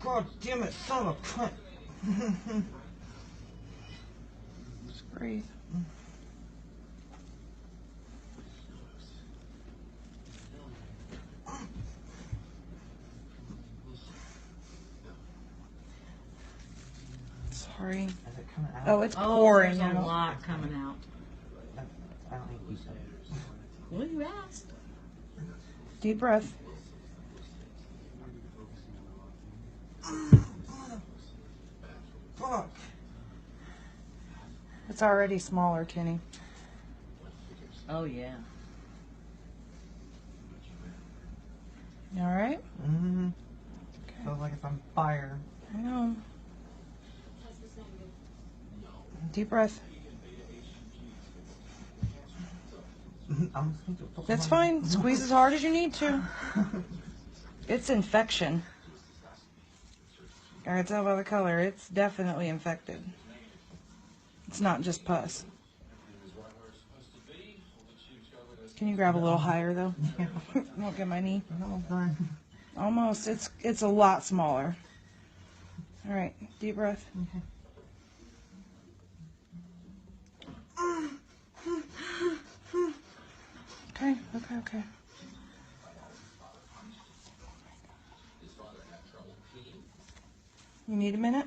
God damn it, son of a cunt. Just breathe. Sorry. Is it coming out? Oh, it's pouring there's a out. lot coming out. I don't think you said. Well, you asked. Deep breath. Fuck. It's already smaller, Kenny. Oh, yeah. You all right? Mm-hmm. Okay. Feels like it's on fire. I know. Deep breath. I'm just going to put That's my- fine. Squeeze as hard as you need to. It's infection. I can tell by the color. It's definitely infected. It's not just pus. Can you grab a little higher though? Won't get my knee. No, fine. Almost. It's a lot smaller. All right. Deep breath. Okay. Okay. You need a minute?